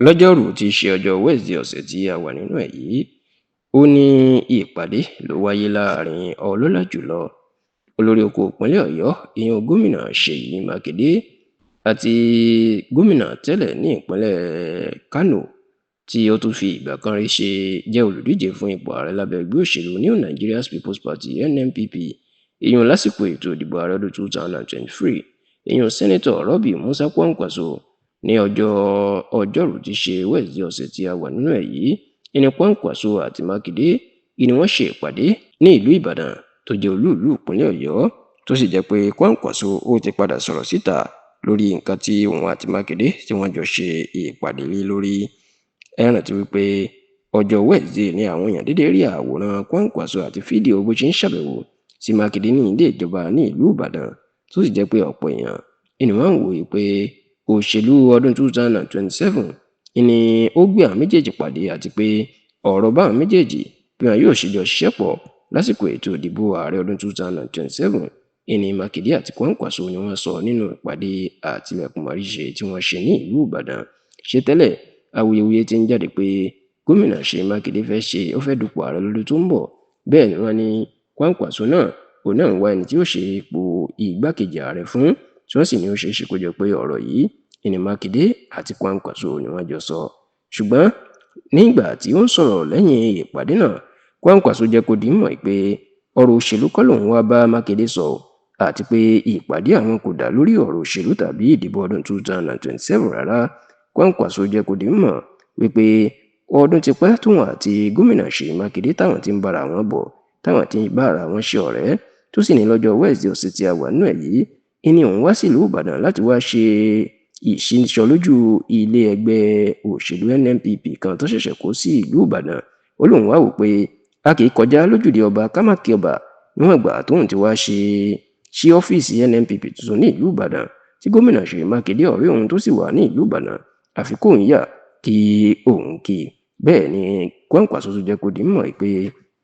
lọ́jọ́rùú tí í ṣe ọjọ́ Wednesday ọ̀sẹ̀ tí a wà nínú ẹ̀ yìí, ó ní ìpàdé ló wáyé láàrin ọlọ́lá jùlọ olórí oko ìpínlẹ̀ Ọ̀yọ́ ìyẹn gómìnà Ṣèyí Mákindé àti gómìnà tẹ́lẹ̀ ní ìpínlẹ̀ Kánò tí ó tún fi ìgbà kan rí jẹ́ olùdíje fún ipò ààrẹ lábẹ́ ẹgbẹ́ òṣèlú New Nigeria People's Party NNPP ìyẹn lásìkò ètò ìdìbò ààrẹ ọdún 2023 ìyẹn sẹ́nẹ́tọ̀ Rọ́bì Musa Kwankwaso ní ọjọ́rùú tí í ṣe Wednesday ọ̀sẹ̀ tí a wà nínú ẹ̀ yìí ní Kwankwaso àti Mákindé ni wọ́n ṣe ìpàdé ní ìlú Ìbàdàn tó jẹ́ olú ìlú ìpínlẹ̀ Ọ̀yọ́ tó sì jẹ́ pé Kwankwaso ó ti padà sọ̀rọ̀ síta lórí nǹkan tí òun àti Mákindé tí wọ́n jọ ṣe ìpàdé lé lórí. Ẹ rántí wípé ọjọ́ Wednesday ni àwọn èèyàn dédé rí àwòrán Kwankwaso àti fídíò bó ṣe ń ṣàbẹ̀wò sí Mákindé ní ilé ìjọba ní ìlú Ìbàdàn tó sì jẹ́ pé ọ̀pọ̀ èèyàn ni wọ́n ń wòye pé òṣèlú ọdún 2027 ni ó gbé àwọn méjèèjì pàdé àti pé ọ̀rọ̀ báwọn méjèèjì bí wọn yóò ṣe jọ ṣiṣẹ́ pọ̀ lásìkò ètò ìdìbò ààrẹ ọdún 2027 ni Mákindé àti Kwankwaso ni wọ́n sọ nínú ìpàdé àtìlẹ́kùnmọ́ríṣe tí wọ́n ṣe ní ìlú Ìbàdàn. Ṣé tẹ́lẹ̀ awuyewuye ti ń jáde pé gómìnà Ṣèyí Mákindé ó fẹ́ dupò ààrẹ lọ́dún tó ń bọ̀, bẹ́ẹ̀ ni wọ́n ní Kwankwaso náà òun náà ń wá ẹni tí ó ṣe ipò igbákejì ààrẹ fún, tí wọ́n sì ní ó ṣeé ṣe kó jẹ́ pé ọ̀rọ̀ yìí ni Mákindé àti Kwankwaso ni wọ́n jọ sọ. Ṣùgbọ́n nígbà tí ó ń sọ̀rọ̀ lẹ́yìn ìpàdé náà, Kwankwaso jẹ́ kó di mọ̀ pé ọ̀rọ̀ òṣèlú kọ́ lòun wá bá Mákindé sọ àti pé ìpàdé àwọn kò dá lórí ọ̀rọ̀ òṣèlú tàbí ìdìbò ọdún 2027 rárá. Kwankwaso jẹ́ kó di mọ̀ wípé ọdún ti pẹ́ tóun àti gómìnà Ṣèyí Mákindé táwọn ti ń bára wọn bọ̀, táwọn ti ń bára wọn ṣe ọ̀rẹ́, tó sì ní lọ́jọ́ Wednesday ọ̀sẹ̀ tí a wà nínú ẹ̀ yìí ni òun wá sílùú Ìbàdàn láti wá ṣe ìṣínísọlójú ilé ẹgbẹ́ òṣèlú NNPP kan tó ṣẹ̀ṣẹ̀ kó sí ìlú Ìbàdàn. Ó lóun wá wò pé a kì í kọjá lójúde ọba ká má kí ọba, níwọ̀n ìgbà tóun ti wá ṣí ọ́fíìsì NNPP tuntun ní ìlú Ìbàdàn tí gómìnà Ṣèyí Mákindé ọ̀rẹ́ òun tó sì wà ní ìlú Ìbàdàn, àfi kóun yà kí òun kí. Bẹ́ẹ̀ ni Kwankwaso tó jẹ́ kó di mọ̀ pé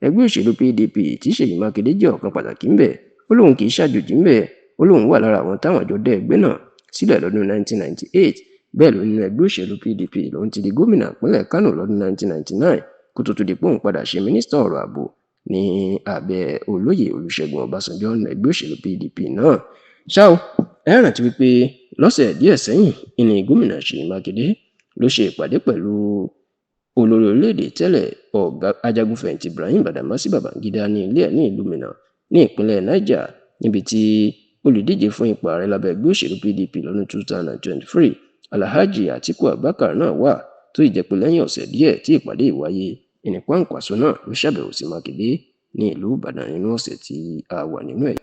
ẹgbẹ́ òṣèlú PDP tí Ṣèyí Mákindé jẹ́ ọ̀kan pàtàkì ńbẹ̀, ó lóun kì í ṣàjòjì ńbẹ̀, ó lóun wà lára àwọn táwọn jọ dá ẹgbẹ́ náà sílẹ̀ lọ́dún 1998. Bẹ́ẹ̀ ló nínú ẹgbẹ́ òṣèlú PDP lòun ti di gómìnà ìpínlẹ̀ Kánò lọ́dún 1999 kó tó di pé òun padà ṣe mínísítà ọ̀rọ̀ ààbò ní abẹ́ olóyè Olúṣẹ́gun Ọbásanjọ́ nínú ẹgbẹ́ òṣèlú PDP náà. Ṣá o, ẹ rántí wípé lọ́sẹ̀ díẹ̀ sẹ́yìn ni gómìnà Ṣèyí Mákindé ló ṣe ìpàdé pẹ̀lú olórí orílẹ̀-èdè tẹ́lẹ̀ ajagunfẹ̀yìntì Ibrahim Badamasi Babangida ní ilé ẹ̀ ní ìlú Minna ní ìpínlẹ̀ Niger, níbi tí olùdíje fún ipò ààrẹ lábẹ́ ẹgbẹ́ òṣèlú PDP lọ́dún 2023 Alhaji Atiku Abubakar náà wà, tó sì jẹ́ pé lẹ́yìn ọ̀sẹ̀ díẹ̀ tí ìpàdé ìwáyé ni Kwankwaso náà ló ṣàbẹ̀wò sí Mákindé ní ìlú Ìbàdàn nínú ọ̀sẹ̀ tí a wà nínú ẹ̀.